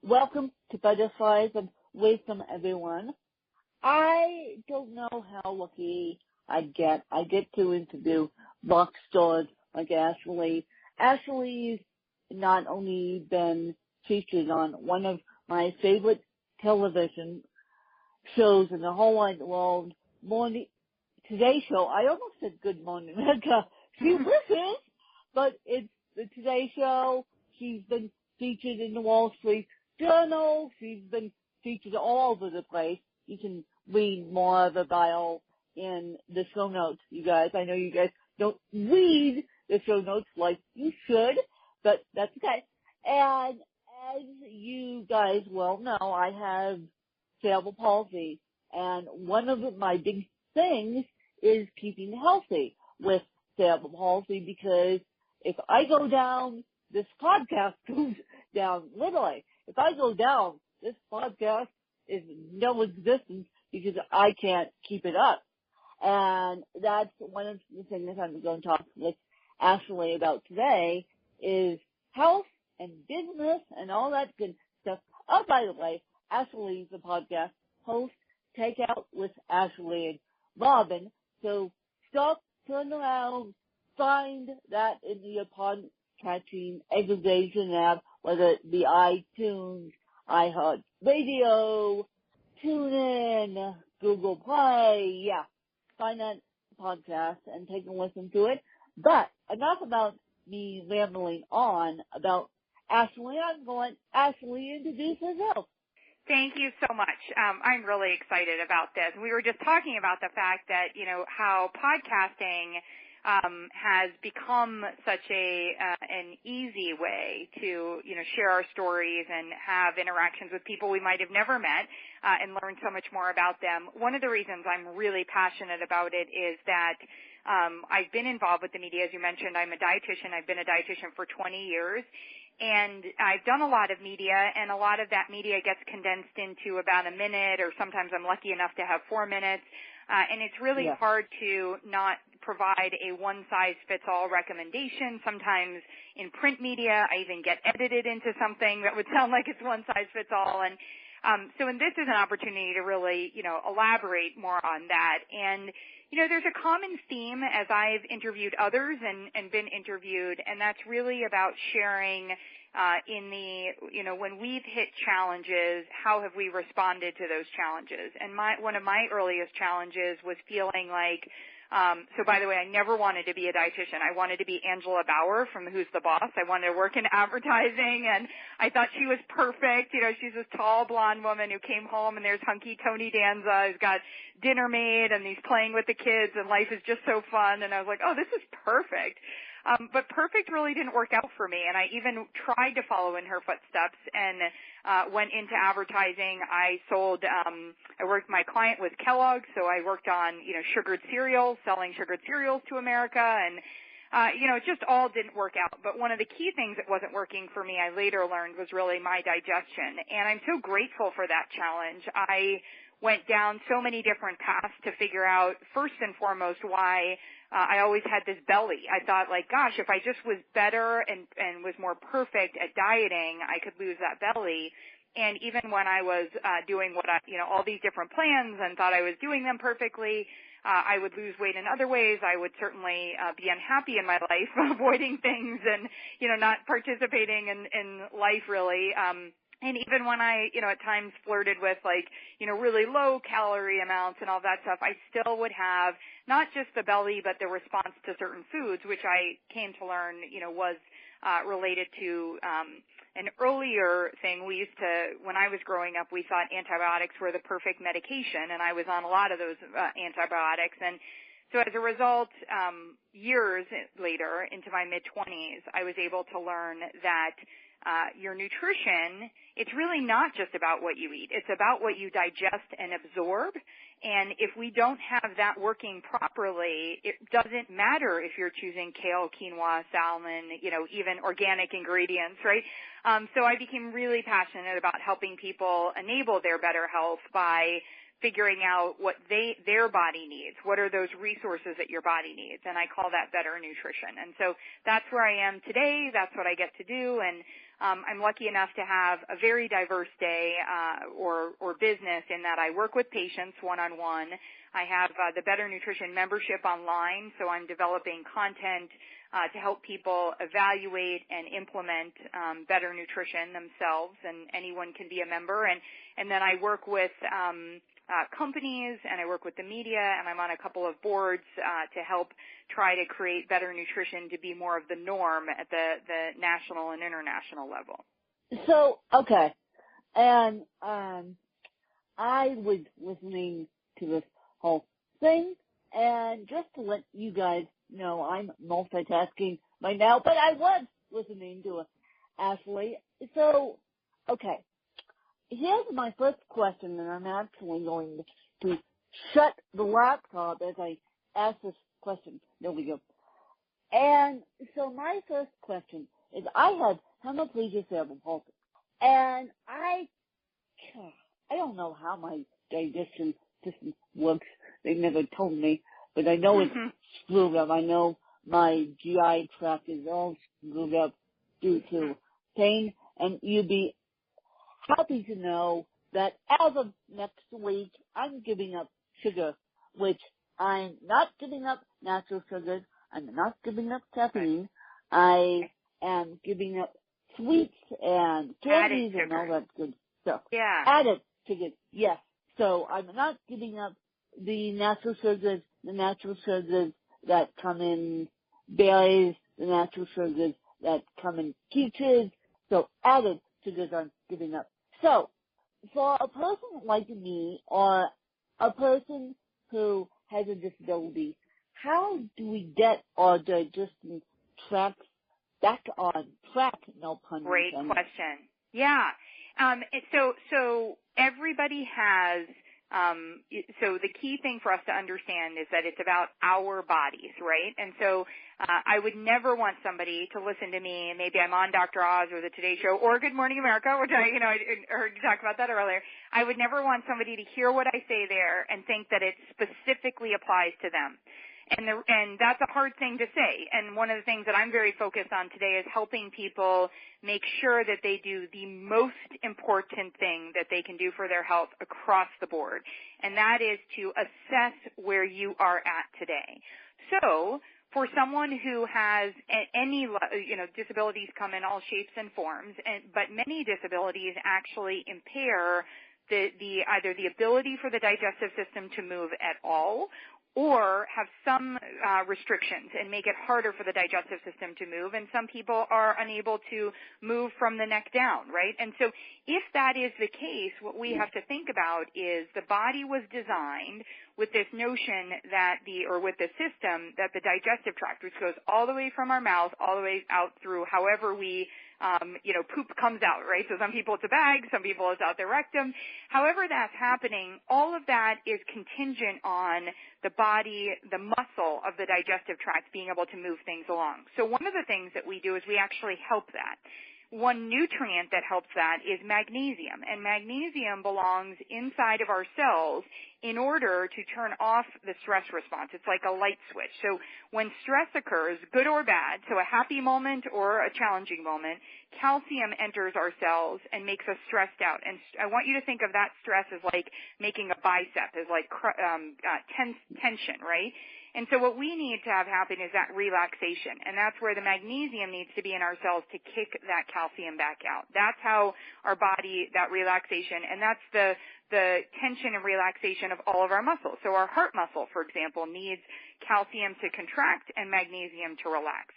Welcome to Butterflies of Wisdom, everyone. I don't know how lucky I get. I get to interview rock stars like Ashley. Ashley's not only been featured on one of my favorite television shows in the whole wide world, Today Show. I almost said Good Morning America. She listens, but it's the Today Show. She's been featured in the Wall Street Journal. She's been featured all over the place. You can read more of the bio in the show notes, you guys. I know you guys don't read the show notes like you should, but that's okay. And as you guys well know, I have cerebral palsy, and one of my big things is keeping healthy with cerebral palsy, because if I go down, this podcast goes down, literally. If I go down, this podcast is no existence because I can't keep it up. And that's one of the things that I'm going to talk with Ashley about today is health and business and all that good stuff. Oh, by the way, Ashley's the podcast host, Takeout with Ashley and Robin. So stop, turn around, find that in your podcatching aggregation app, whether it be iTunes, iHeartRadio, TuneIn, Google Play, yeah. Find that podcast and take a listen to it. But enough about me rambling on about Ashley. I'm going to Ashley introduce herself. Thank you so much. I'm really excited about this. We were just talking about the fact that, how podcasting has become such an easy way to, share our stories and have interactions with people we might have never met and learn so much more about them. One of the reasons I'm really passionate about it is that I've been involved with the media. As you mentioned, I'm a dietitian. I've been a dietitian for 20 years. And I've done a lot of media, and a lot of that media gets condensed into about a minute, or sometimes I'm lucky enough to have 4 minutes. And it's really hard to not provide a one-size-fits-all recommendation. Sometimes in print media, I even get edited into something that would sound like it's one-size-fits-all. And and this is an opportunity to really, elaborate more on that. And there's a common theme as I've interviewed others and been interviewed, and that's really about sharing when we've hit challenges, how have we responded to those challenges? And one of my earliest challenges was feeling like, so by the way, I never wanted to be a dietitian. I wanted to be Angela Bauer from Who's the Boss. I wanted to work in advertising, and I thought she was perfect. She's this tall blonde woman who came home, and there's hunky Tony Danza who's got dinner made, and he's playing with the kids, and life is just so fun. And I was like, oh, this is perfect. But perfect really didn't work out for me, and I even tried to follow in her footsteps and went into advertising. I my client was Kellogg, so I worked on, sugared cereals, selling sugared cereals to America, and it just all didn't work out. But one of the key things that wasn't working for me, I later learned, was really my digestion, and I'm so grateful for that challenge. I went down so many different paths to figure out, first and foremost, why I always had this belly. I thought, like, gosh, if I just was better and was more perfect at dieting, I could lose that belly. And even when I was doing all these different plans and thought I was doing them perfectly, I would lose weight in other ways. I would certainly be unhappy in my life, avoiding things and, not participating in life really. And even when I, at times flirted with really low calorie amounts and all that stuff, I still would have not just the belly, but the response to certain foods, which I came to learn, was related to an earlier thing. We used to, when I was growing up, we thought antibiotics were the perfect medication, and I was on a lot of those antibiotics. And so as a result, years later, into my mid-20s, I was able to learn that your nutrition, it's really not just about what you eat. It's about what you digest and absorb. And if we don't have that working properly, it doesn't matter if you're choosing kale, quinoa, salmon, even organic ingredients, right? So I became really passionate about helping people enable their better health by figuring out what their body needs. What are those resources that your body needs? And I call that better nutrition. And so that's where I am today. That's what I get to do. And I'm lucky enough to have a very diverse day or business in that I work with patients one-on-one. I have the Better Nutrition membership online, so I'm developing content to help people evaluate and implement better nutrition themselves, and anyone can be a member. And then I work with companies, and I work with the media, and I'm on a couple of boards to help try to create better nutrition to be more of the norm at the national and international level. So, okay. And I was listening to this whole thing, and just to let you guys know, I'm multitasking right now, but I was listening to Ashley. So, okay. Here's my first question, and I'm actually going to shut the laptop as I ask this question. There we go. And so my first question is, I have hemiplegia cerebral palsy, and I don't know how my digestion system works. They never told me, but I know it's screwed up. I know my GI tract is all screwed up due to pain, and you'd be happy to know that as of next week, I'm giving up sugar, which I'm not giving up natural sugars. I'm not giving up caffeine. I am giving up sweets and candies and all that good stuff. Yeah. Added sugars, yes. So I'm not giving up the natural sugars that come in berries, the natural sugars that come in peaches. So added sugars I'm giving up. So for a person like me or a person who has a disability, how do we get our digestion tracts back on track? No pun intended. Great question. Yeah. So everybody has, so the key thing for us to understand is that it's about our bodies, right? And so I would never want somebody to listen to me, and maybe I'm on Dr. Oz or the Today Show or Good Morning America, which I heard you talk about that earlier. I would never want somebody to hear what I say there and think that it specifically applies to them. And that's a hard thing to say. And one of the things that I'm very focused on today is helping people make sure that they do the most important thing that they can do for their health across the board. And that is to assess where you are at today. So for someone who has any, disabilities come in all shapes and forms, but many disabilities actually impair either the ability for the digestive system to move at all, or have some restrictions and make it harder for the digestive system to move. And some people are unable to move from the neck down, right? And so if that is the case, what we have to think about is the body was designed with this notion that with the system that the digestive tract, which goes all the way from our mouth, all the way out through however we poop comes out, right? So some people it's a bag, some people it's out their rectum. However that's happening, all of that is contingent on the body, the muscle of the digestive tract being able to move things along. So one of the things that we do is we actually help that. One nutrient that helps that is magnesium, and magnesium belongs inside of our cells in order to turn off the stress response. It's like a light switch. So when stress occurs, good or bad, so a happy moment or a challenging moment, calcium enters our cells and makes us stressed out. And I want you to think of that stress as like making a bicep, as like tension, right? And so what we need to have happen is that relaxation, and that's where the magnesium needs to be in our cells to kick that calcium back out. That's how our body, that relaxation, and that's the tension and relaxation of all of our muscles. So our heart muscle, for example, needs calcium to contract and magnesium to relax.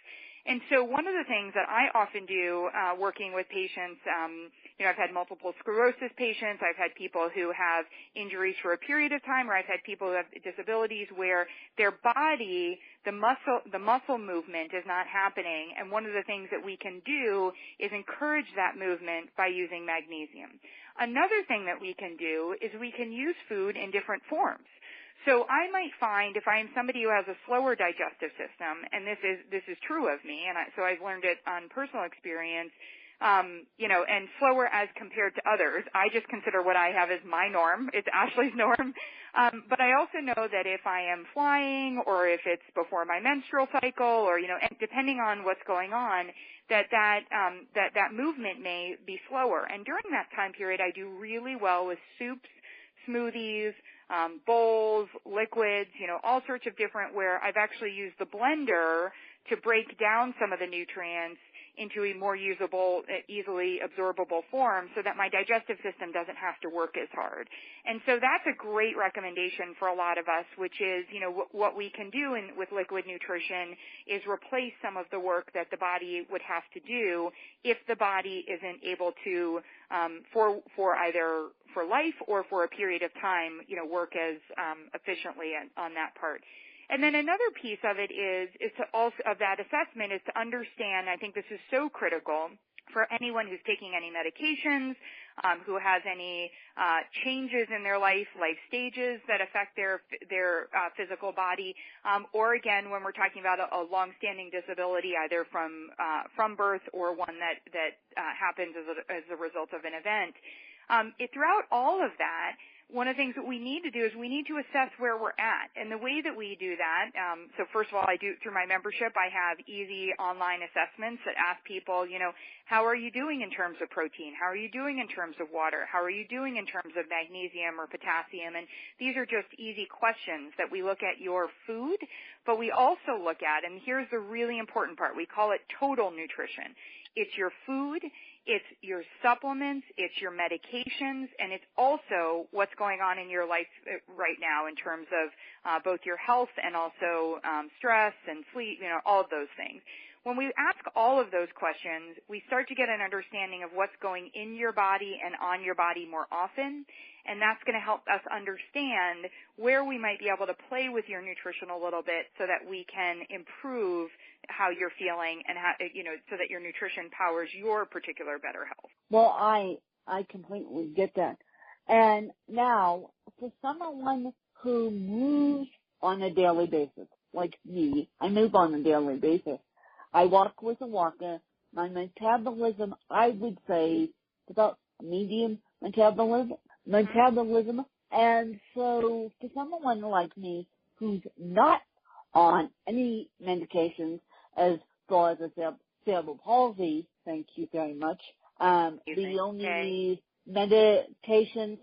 And so one of the things that I often do working with patients, I've had multiple sclerosis patients. I've had people who have injuries for a period of time, or I've had people who have disabilities where their body, the muscle movement is not happening. And one of the things that we can do is encourage that movement by using magnesium. Another thing that we can do is we can use food in different forms. So I might find if I'm somebody who has a slower digestive system, and this is true of me, and so I've learned it on personal experience. and slower as compared to others. I just consider what I have as my norm. It's Ashley's norm. But I also know that if I am flying or if it's before my menstrual cycle or, and depending on what's going on, that movement may be slower. And during that time period, I do really well with soups, smoothies, bowls, liquids, all sorts of different, where I've actually used the blender to break down some of the nutrients into a more usable, easily absorbable form so that my digestive system doesn't have to work as hard. And so that's a great recommendation for a lot of us, which is, what we can do with liquid nutrition is replace some of the work that the body would have to do if the body isn't able to, for either for life or for a period of time, work as efficiently on that part. And then another piece of it is to also, of that assessment, is to understand, I think this is so critical for anyone who's taking any medications, who has any changes in their life stages that affect their physical body, or again, when we're talking about a long-standing disability, either from birth or one that happens as a result of an event. Throughout all of that, one of the things that we need to do is we need to assess where we're at. And the way that we do that, so first of all, I do through my membership, I have easy online assessments that ask people, how are you doing in terms of protein? How are you doing in terms of water? How are you doing in terms of magnesium or potassium? And these are just easy questions that we look at your food, but we also look at, and here's the really important part, we call it total nutrition. It's your food, it's your supplements, it's your medications, and it's also what's going on in your life right now in terms of both your health and also stress and sleep, all of those things. When we ask all of those questions, we start to get an understanding of what's going in your body and on your body more often, and that's going to help us understand where we might be able to play with your nutrition a little bit so that we can improve how you're feeling and how, so that your nutrition powers your particular better health. Well, I completely get that. And now, for someone who moves on a daily basis, like me, I move on a daily basis. I walk with a walker. My metabolism, I would say, is about medium metabolism. And so for someone like me who's not on any medications as far as a cerebral palsy, thank you very much, the only medications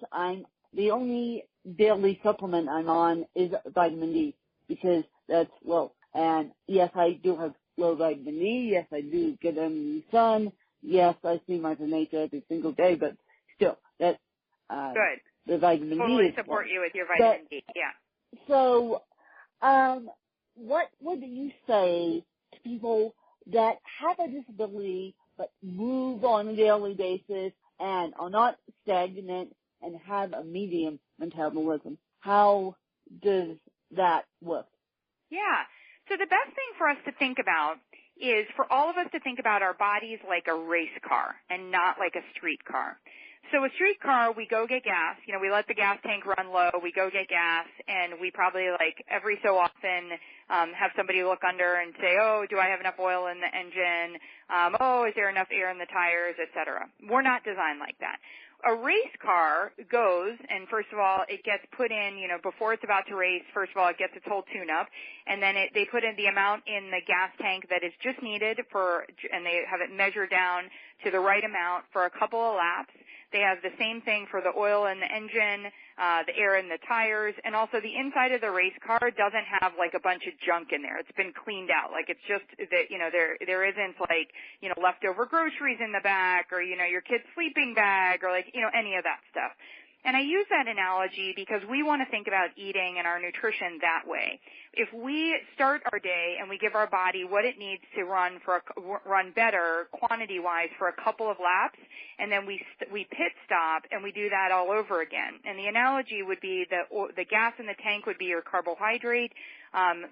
the only daily supplement I'm on is vitamin D because that's low. And yes, I do have low vitamin D. Yes, I do get in the sun. Yes, I see Mother Nature every single day, but still, that's good. The vitamin totally D is support low. You with your vitamin D, yeah. So, what would you say to people that have a disability but move on a daily basis and are not stagnant and have a medium metabolism? How does that work? Yeah. So the best thing for us to think about is for all of us to think about our bodies like a race car and not like a street car. So a street car, we go get gas. We let the gas tank run low. We go get gas, and we probably every so often have somebody look under and say, oh, do I have enough oil in the engine? Is there enough air in the tires, et cetera. We're not designed like that. A race car goes, and first of all, it gets put in, before it's about to race, first of all, it gets its whole tune-up, and then they put in the amount in the gas tank that is just needed and they have it measured down to the right amount for a couple of laps. They have the same thing for the oil in the engine, the air in the tires, and also the inside of the race car doesn't have a bunch of junk in there. It's been cleaned out. It's just that, there isn't leftover groceries in the back or, your kid's sleeping bag or any of that stuff. And I use that analogy because we want to think about eating and our nutrition that way. If we start our day and we give our body what it needs to run better quantity-wise for a couple of laps, and then we pit stop and we do that all over again. And the analogy would be the gas in the tank would be your carbohydrate,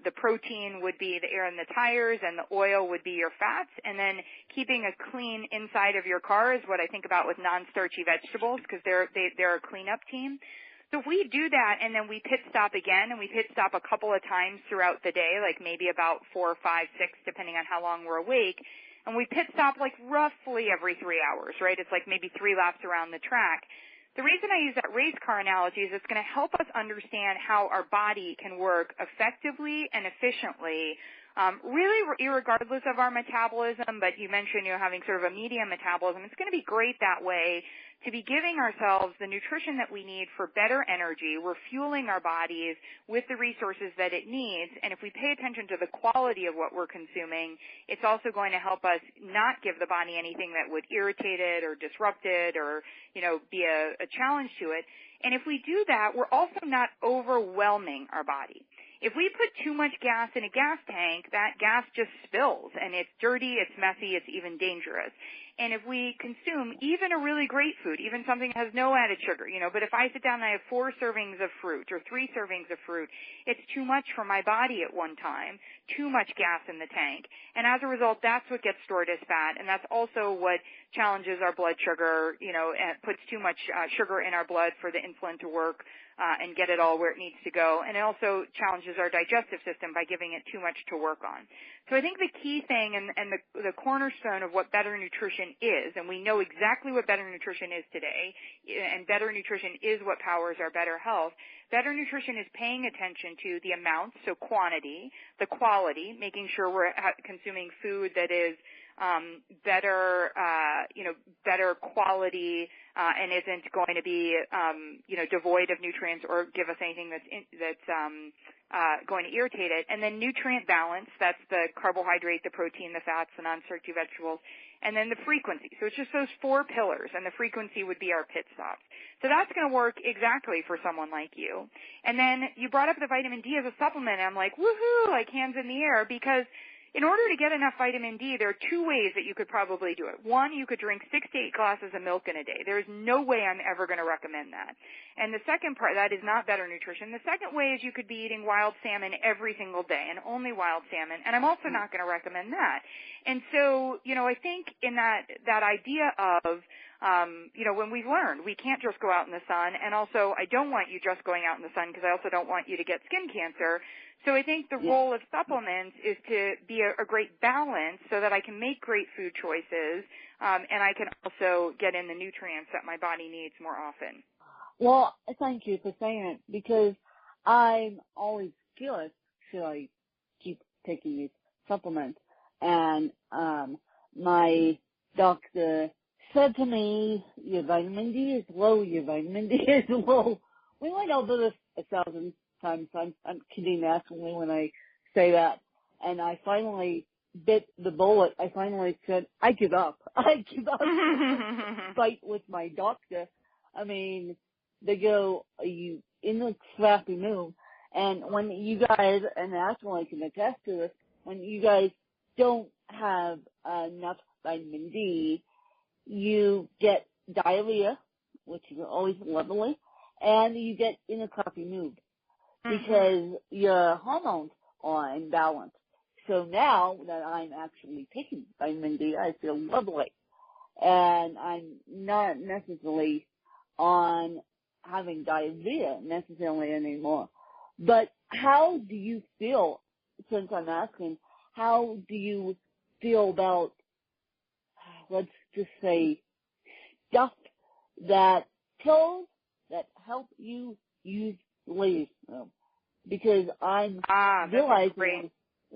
the protein would be the air in the tires, and the oil would be your fats. And then keeping a clean inside of your car is what I think about with non-starchy vegetables because they're a cleanup team. So if we do that and then we pit stop again, and we pit stop a couple of times throughout the day, maybe about 4, 5, 6, depending on how long we're awake, and we pit stop like roughly every 3 hours, right? It's like maybe 3 laps around the track. The reason I use that race car analogy is it's going to help us understand how our body can work effectively and efficiently, really irregardless of our metabolism, but you mentioned, having sort of a medium metabolism. It's going to be great that way to be giving ourselves the nutrition that we need for better energy. We're fueling our bodies with the resources that it needs, and if we pay attention to the quality of what we're consuming, it's also going to help us not give the body anything that would irritate it or disrupt it or, be a challenge to it. And if we do that, we're also not overwhelming our body. If we put too much gas in a gas tank, that gas just spills, and it's dirty, it's messy, it's even dangerous. And if we consume even a really great food, even something that has no added sugar, but if I sit down and I have 4 servings of fruit or 3 servings of fruit, it's too much for my body at one time, too much gas in the tank. And as a result, that's what gets stored as fat, and that's also what challenges our blood sugar, and puts too much sugar in our blood for the insulin to work and get it all where it needs to go. And it also challenges our digestive system by giving it too much to work on. So I think the key thing and the cornerstone of what better nutrition is, and we know exactly what better nutrition is today, and better nutrition is what powers our better health. Better nutrition is paying attention to the amounts, so quantity, the quality, making sure we're consuming food that is better quality and isn't going to be devoid of nutrients or give us anything that's going to irritate it. And then nutrient balance, that's the carbohydrate, the protein, the fats, the non-starchy vegetables, and then the frequency. So it's just those 4 pillars, and the frequency would be our pit stops. So that's going to work exactly for someone like you. And then you brought up the vitamin D as a supplement, and I'm like, woohoo, like hands in the air, because in order to get enough vitamin D, there are 2 ways that you could probably do it. One, you could drink 6 to 8 glasses of milk in a day. There is no way I'm ever going to recommend that. And the second part, that is not better nutrition. The second way is you could be eating wild salmon every single day, and only wild salmon. And I'm also not going to recommend that. And so, I think in that idea of, when we've learned we can't just go out in the sun, and also I don't want you just going out in the sun because I also don't want you to get skin cancer. So I think the role of supplements is to be a great balance so that I can make great food choices, and I can also get in the nutrients that my body needs more often. Well, thank you for saying it, because I'm always curious, should I keep taking these supplements? And my doctor said to me, your vitamin D is low, your vitamin D is low. We went over this 1,000 times. I'm kidding actually when I say that. And I finally bit the bullet. I finally said, I give up. I give up. Fight with my doctor. I mean, they go, are you in a crappy mood? And when you guys, and actually can attest to this, when you guys don't have enough vitamin D, you get diarrhea, which is always lovely, and you get in a crappy mood because your hormones are imbalanced. So now that I'm actually taking vitamin D, I feel lovely. And I'm not necessarily on having diarrhea necessarily anymore. But how do you feel, since I'm asking, how do you feel about, let's just say, stuff that pills that help you use ladies' room? Because I'm realizing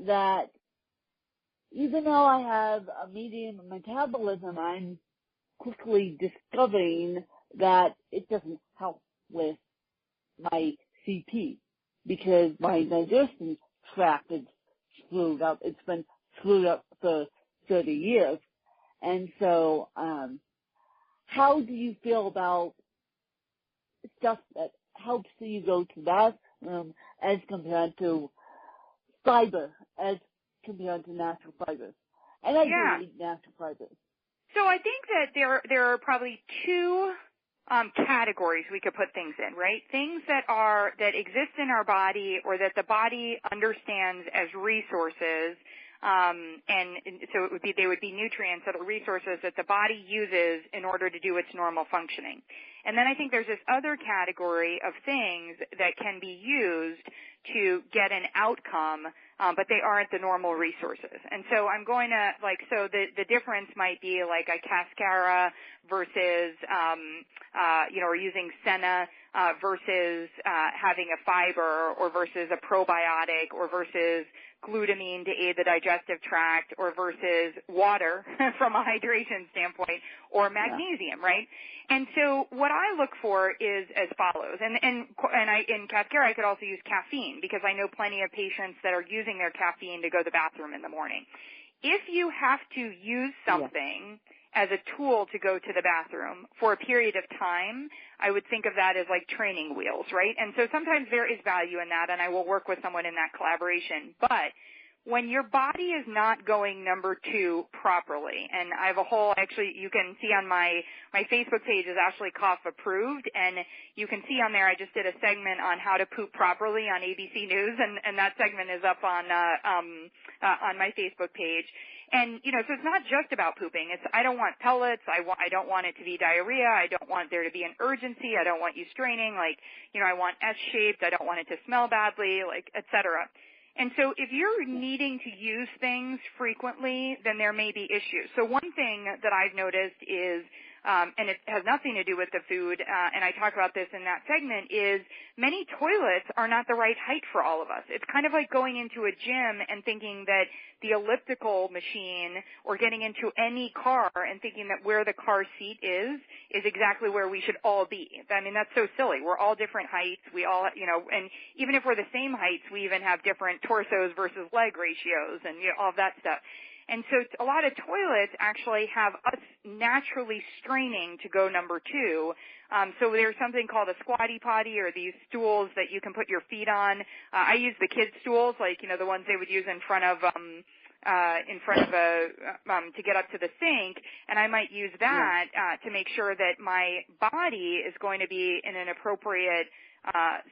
that even though I have a medium metabolism, I'm quickly discovering that it doesn't help with my CP because my digestion tract is screwed up. It's been screwed up for 30 years. And so, how do you feel about stuff that helps you go to the bathroom as compared to fiber, as compared to natural fibers? And I do eat natural fibers. So I think that there are probably 2 categories we could put things in, right? Things that exist in our body or that the body understands as resources, and so they would be nutrients that are resources that the body uses in order to do its normal functioning. And then I think there's this other category of things that can be used to get an outcome but they aren't the normal resources. And so I'm going to, so the difference might be like a cascara versus, or using senna versus having a fiber, or versus a probiotic, or versus glutamine to aid the digestive tract, or versus water from a hydration standpoint, or magnesium, right? And so what I look for is as follows, and in cascara I could also use caffeine, because I know plenty of patients that are using their caffeine to go to the bathroom in the morning. If you have to use something as a tool to go to the bathroom for a period of time, I would think of that as like training wheels, right? And so sometimes there is value in that, and I will work with someone in that collaboration. But when your body is not going number 2 properly, and I have a whole, actually, you can see on my Facebook page is actually Koff approved, and you can see on there I just did a segment on how to poop properly on ABC News, and that segment is up on my Facebook page. And, so it's not just about pooping. I don't want pellets. I don't want it to be diarrhea. I don't want there to be an urgency. I don't want you straining. I want S-shaped. I don't want it to smell badly, et cetera. And so if you're needing to use things frequently, then there may be issues. So one thing that I've noticed is, and it has nothing to do with the food, and I talk about this in that segment, is many toilets are not the right height for all of us. It's kind of like going into a gym and thinking that the elliptical machine, or getting into any car and thinking that where the car seat is exactly where we should all be. I mean, that's so silly. We're all different heights. We all, and even if we're the same heights, we even have different torsos versus leg ratios and all of that stuff. And so a lot of toilets actually have us naturally straining to go number 2. So there's something called a squatty potty, or these stools that you can put your feet on. I use the kids' stools, the ones they would use in front of to get up to the sink, and I might use that to make sure that my body is going to be in an appropriate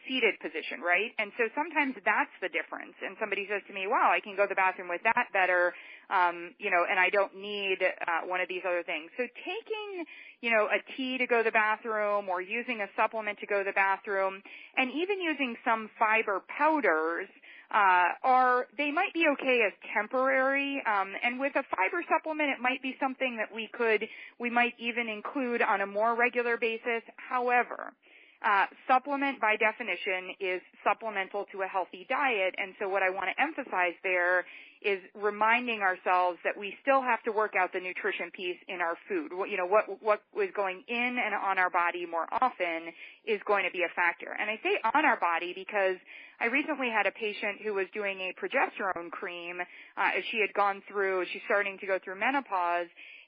seated position, right? And so sometimes that's the difference. And somebody says to me, wow, I can go to the bathroom with that better, and I don't need one of these other things. So taking, a tea to go to the bathroom, or using a supplement to go to the bathroom, and even using some fiber powders, they might be okay as temporary, and with a fiber supplement, it might be something that we might even include on a more regular basis. However, supplement by definition is supplemental to a healthy diet, and so what I want to emphasize there is reminding ourselves that we still have to work out the nutrition piece in our food. What is going in and on our body more often is going to be a factor. And I say on our body because I recently had a patient who was doing a progesterone cream as she's starting to go through menopause,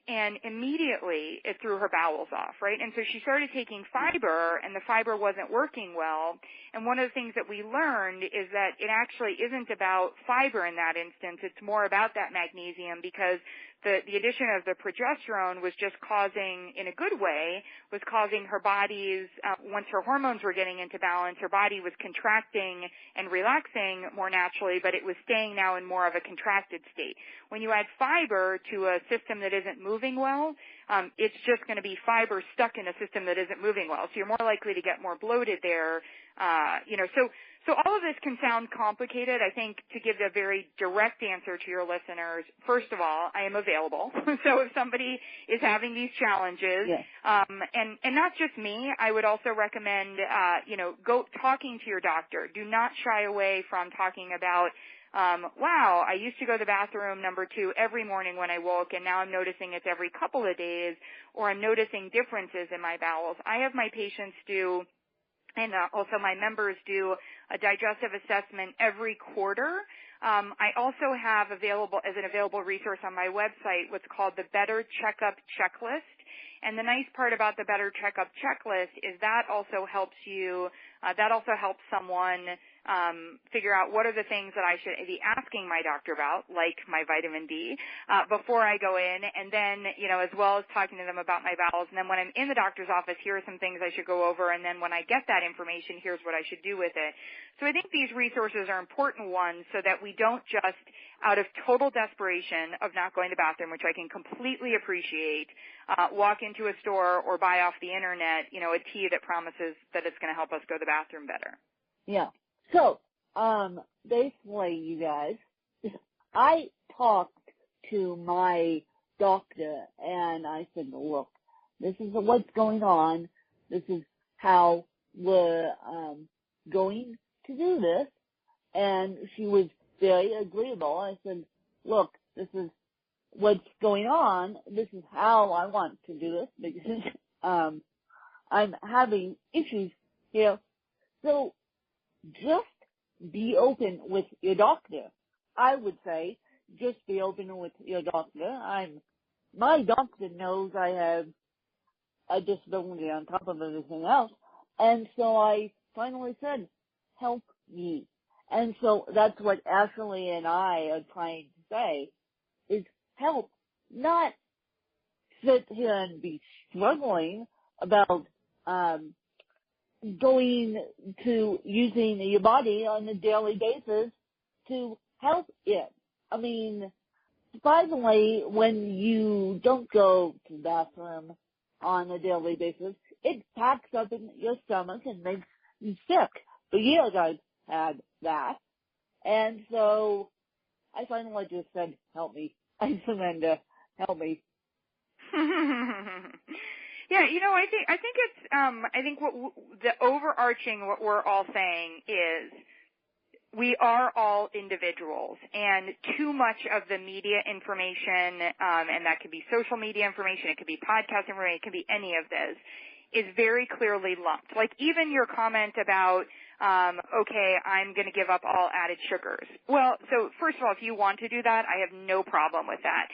and immediately it threw her bowels off, right? And so she started taking fiber, and the fiber wasn't working well. And one of the things that we learned is that it actually isn't about fiber in that instance. It's more about that magnesium, because the addition of the progesterone was just causing, in a good way, was causing her body's, once her hormones were getting into balance, her body was contracting and relaxing more naturally, but it was staying now in more of a contracted state. When you add fiber to a system that isn't moving well, it's just going to be fiber stuck in a system that isn't moving well. So you're more likely to get more bloated there. So all of this can sound complicated. I think to give a very direct answer to your listeners, first of all, I am available. So if somebody is having these challenges, and not just me, I would also recommend, go talking to your doctor. Do not shy away from talking about, wow, I used to go to the bathroom number 2 every morning when I woke, and now I'm noticing it's every couple of days, or I'm noticing differences in my bowels. I have my patients do, and also my members do, a digestive assessment every quarter. I also have available resource on my website what's called the Better Checkup Checklist. And the nice part about the Better Checkup Checklist is that also helps someone figure out what are the things that I should be asking my doctor about, like my vitamin D, before I go in, and then, as well as talking to them about my bowels. And then when I'm in the doctor's office, here are some things I should go over, and then when I get that information, here's what I should do with it. So I think these resources are important ones so that we don't just, out of total desperation of not going to the bathroom, which I can completely appreciate, walk into a store or buy off the internet, a tea that promises that it's going to help us go to the bathroom better. Yeah. So, basically, you guys, I talked to my doctor and I said, look, this is what's going on. This is how we're going to do this. And she was very agreeable. I said, look, this is what's going on. This is how I want to do this because I'm having issues here. So just be open with your doctor. I would say just be open with your doctor. My doctor knows I have a disability on top of everything else. And so I finally said, help me. And so that's what Ashley and I are trying to say is help, not sit here and be struggling about going to using your body on a daily basis to help it. I mean, surprisingly, when you don't go to the bathroom on a daily basis, it packs up in your stomach and makes you sick. For years I've had that. And so I finally just said, help me. I surrender. Help me. Yeah, I think what the overarching what we're all saying is we are all individuals, and too much of the media information, and that could be social media information, it could be podcast information, it could be any of this, is very clearly lumped. Like even your comment about, okay, I'm going to give up all added sugars. Well, so first of all, if you want to do that, I have no problem with that.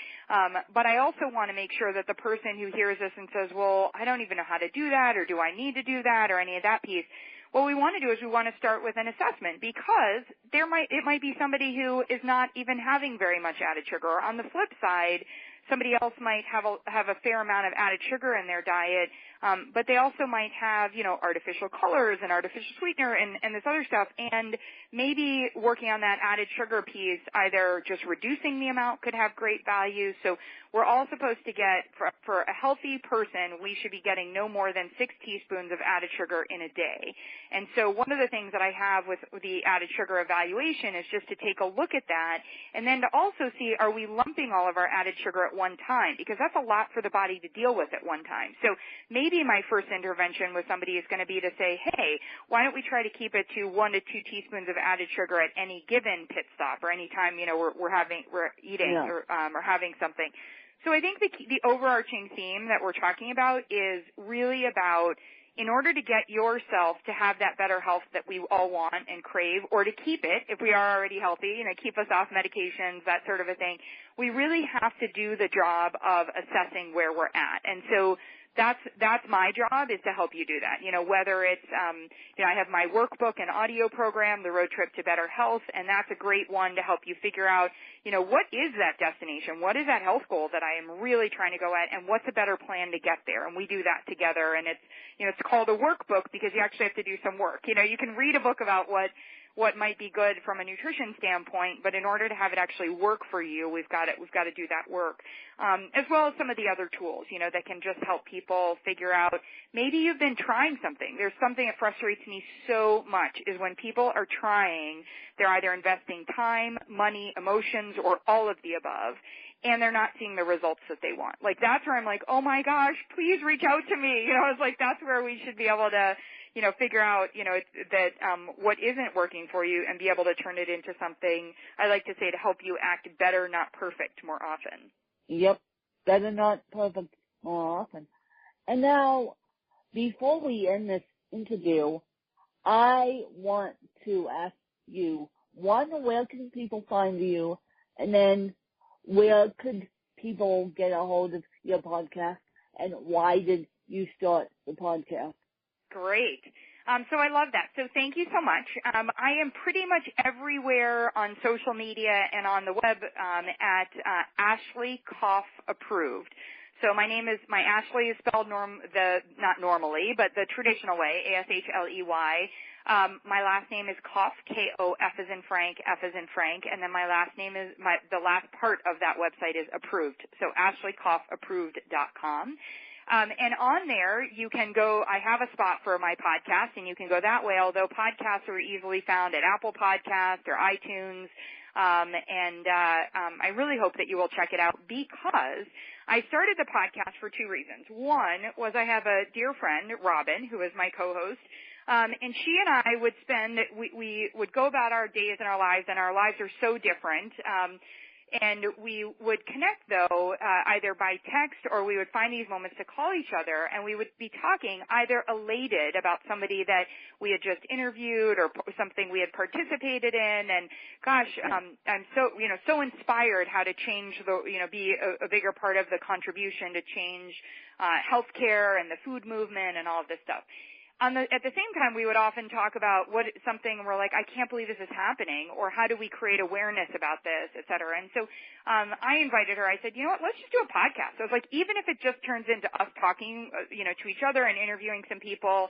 But I also want to make sure that the person who hears this and says, well, I don't even know how to do that, or do I need to do that, or any of that piece, what we want to do is we want to start with an assessment because it might be somebody who is not even having very much added sugar. Or on the flip side, somebody else might have a fair amount of added sugar in their diet, but they also might have, artificial colors and artificial sweetener and this other stuff. And maybe working on that added sugar piece, either just reducing the amount could have great value. So we're all supposed to get, for a healthy person, we should be getting no more than 6 teaspoons of added sugar in a day. And so one of the things that I have with the added sugar evaluation is just to take a look at that and then to also see, are we lumping all of our added sugar at one time? Because that's a lot for the body to deal with at one time. So maybe my first intervention with somebody is going to be to say, hey, why don't we try to keep it to 1 to 2 teaspoons of added sugar at any given pit stop or any time, we're eating or having something. So I think the overarching theme that we're talking about is really about, in order to get yourself to have that better health that we all want and crave, or to keep it if we are already healthy, keep us off medications, that sort of a thing, we really have to do the job of assessing where we're at. And so that's my job, is to help you do that. Whether it's, I have my workbook and audio program, The Road Trip to Better Health, and that's a great one to help you figure out, what is that destination? What is that health goal that I am really trying to go at, and what's a better plan to get there? And we do that together, and it's called a workbook because you actually have to do some work. You can read a book about what might be good from a nutrition standpoint, but in order to have it actually work for you, we've got to do that work, as well as some of the other tools, that can just help people figure out, maybe you've been trying something. There's something that frustrates me so much is when people are trying, they're either investing time, money, emotions, or all of the above, and they're not seeing the results that they want. Like, that's where I'm like, oh my gosh, please reach out to me. It's like, that's where we should be able to, figure out, that what isn't working for you and be able to turn it into something, I like to say, to help you act better, not perfect, more often. Yep, better, not perfect, more often. And now, before we end this interview, I want to ask you, one, where can people find you? And then, where could people get a hold of your podcast? And why did you start the podcast? Great. So I love that. So thank you so much. I am pretty much everywhere on social media and on the web at Ashley Koff Approved. So my Ashley is spelled not normally, but the traditional way, Ashley. My last name is Koff, Koff as in Frank, F as in Frank, and then my last name is, the last part of that website is approved. So ashleykoffApproved.com. And on there, you can go, I have a spot for my podcast, and you can go that way, although podcasts are easily found at Apple Podcasts or iTunes. I really hope that you will check it out because I started the podcast for two reasons. One was I have a dear friend, Robin, who is my co-host, and she and I would we would go about our days and our lives are so different. And we would connect, though, either by text or we would find these moments to call each other, and we would be talking either elated about somebody that we had just interviewed or something we had participated in. And gosh, I'm so inspired how to change be a bigger part of the contribution to change healthcare and the food movement and all of this stuff. At the same time, we would often talk about something we're like, I can't believe this is happening, or how do we create awareness about this, et cetera. And so I invited her. I said, you know what, let's just do a podcast. I was like, even if it just turns into us talking, to each other and interviewing some people,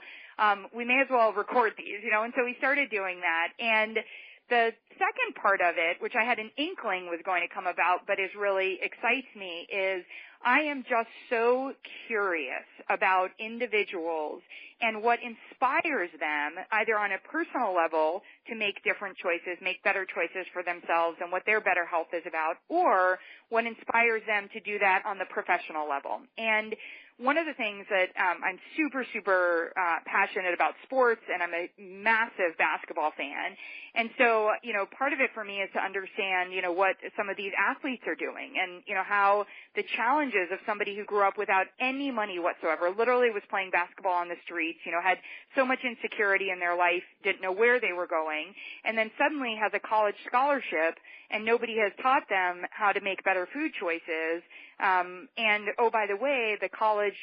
we may as well record these, And so we started doing that. And the second part of it, which I had an inkling was going to come about, but really excites me, is I am just so curious about individuals and what inspires them, either on a personal level to make different choices, make better choices for themselves and what their better health is about, or what inspires them to do that on the professional level. And one of the things that I'm super passionate about sports, and I'm a massive basketball fan. And so, part of it for me is to understand, what some of these athletes are doing and, how the challenges of somebody who grew up without any money whatsoever, literally was playing basketball on the streets, had so much insecurity in their life, didn't know where they were going, and then suddenly has a college scholarship and nobody has taught them how to make better food choices. And oh, by the way, the college,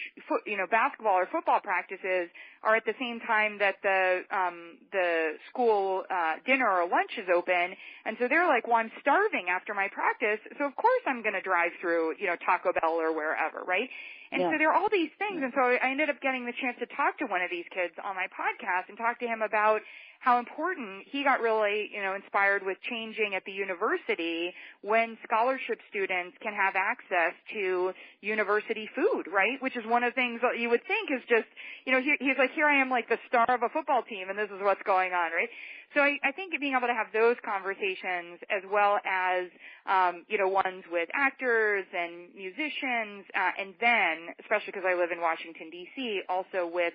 basketball or football practices are at the same time that the school dinner or lunch is open, and so they're like, well, I'm starving after my practice, so of course I'm going to drive through, Taco Bell or wherever, right? And so there are all these things, and so I ended up getting the chance to talk to one of these kids on my podcast and talk to him about how important he got really, inspired with changing at the university when scholarship students can have access to university food, right? Which is one of the things that you would think is just, he's like, here I am like the star of a football team and this is what's going on, right? So I think being able to have those conversations as well as, ones with actors and musicians, and then, especially because I live in Washington, D.C., also with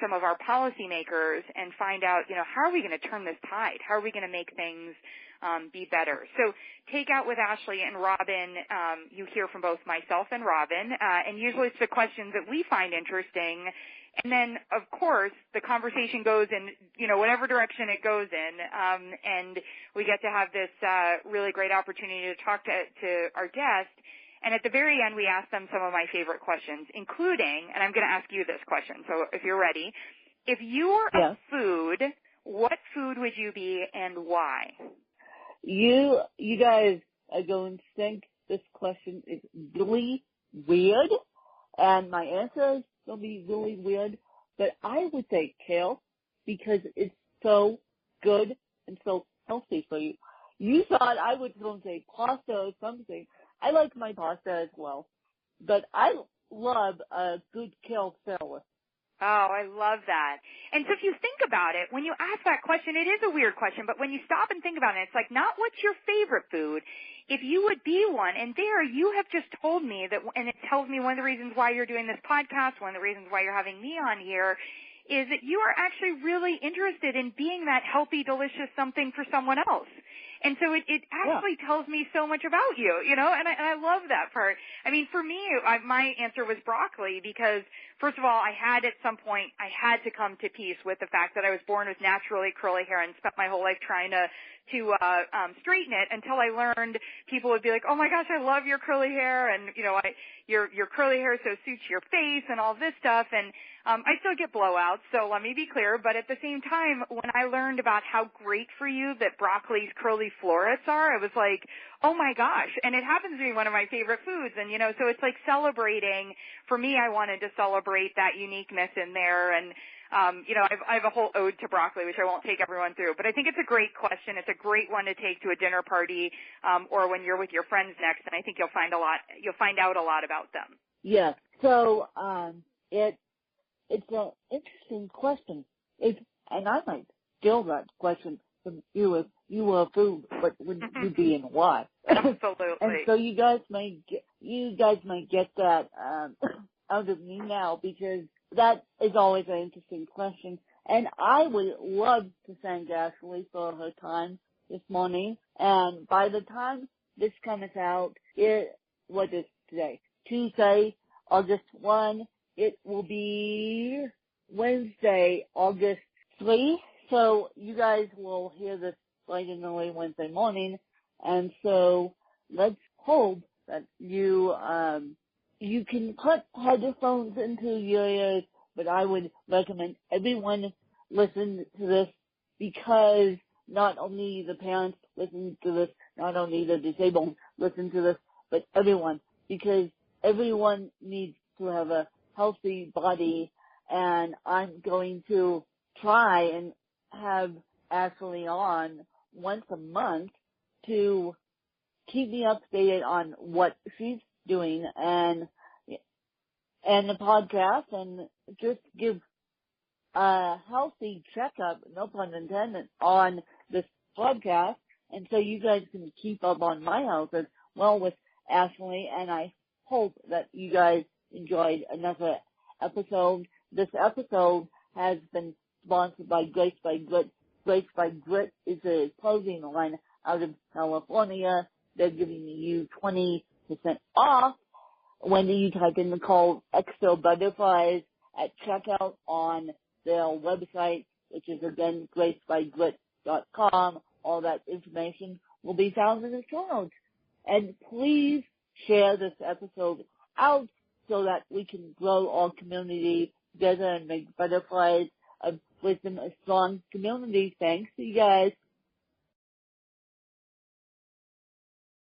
some of our policymakers and find out, how are we going to turn this tide? How are we going to make things be better? So Take Out with Ashley and Robin, you hear from both myself and Robin, and usually it's the questions that we find interesting. And then, of course, the conversation goes in, whatever direction it goes in, and we get to have this really great opportunity to talk to our guest. And at the very end, we ask them some of my favorite questions, including, and I'm going to ask you this question, so if you're ready, if you were a food, what food would you be and why? You guys are going to think this question is really weird, and my answer is going to be really weird, but I would say kale because it's so good and so healthy for you. You thought I was going to say pasta or something. I like my pasta as well, but I love a good kale salad. Oh, I love that. And so if you think about it, when you ask that question, it is a weird question, but when you stop and think about it, it's like not what's your favorite food. If you would be one, and there you have just told me that, and it tells me one of the reasons why you're doing this podcast, one of the reasons why you're having me on here, is that you are actually really interested in being that healthy, delicious something for someone else. And so it actually tells me so much about you, and I love that part. I mean, for me, my answer was broccoli because, first of all, I had to come to peace with the fact that I was born with naturally curly hair and spent my whole life trying to straighten it until I learned people would be like, oh my gosh, I love your curly hair and, your curly hair so suits your face and all this stuff. And I still get blowouts, so let me be clear. But at the same time, when I learned about how great for you that broccoli's curly florets are, I was like, oh my gosh. And it happens to be one of my favorite foods. And, so it's like celebrating. For me, I wanted to celebrate that uniqueness in there. And, I have a whole ode to broccoli, which I won't take everyone through. But I think it's a great question. It's a great one to take to a dinner party or when you're with your friends next. And I think you'll find out a lot about them. Yeah. So it's an interesting question. And I might steal that question from you if you were food, what would you be and why? Absolutely. And so you guys might get that out of me now, because that is always an interesting question. And I would love to thank Ashley for her time this morning. And by the time this comes out, what is today? Tuesday, August 1. It will be Wednesday, August 3. So you guys will hear this bright and early Wednesday morning. And so let's hope that you can put headphones into your ears, but I would recommend everyone listen to this, because not only the parents listen to this, not only the disabled listen to this, but everyone, because everyone needs to have a healthy body. And I'm going to try and have Ashley on once a month to keep me updated on what she's doing and the podcast, and just give a healthy checkup, no pun intended, on this podcast. And so you guys can keep up on my health as well with Ashley. And I hope that you guys enjoyed another episode. This episode has been sponsored by Grace by Grit. Grace by Grit is a clothing line out of California. They're giving you 20% off when you type in the code Extra Butterflies at checkout on their website, which is again gracebygrit.com. All that information will be found in the show notes. And please share this episode out so that we can grow our community together and make Butterflies of Wisdom a strong community. Thanks to you guys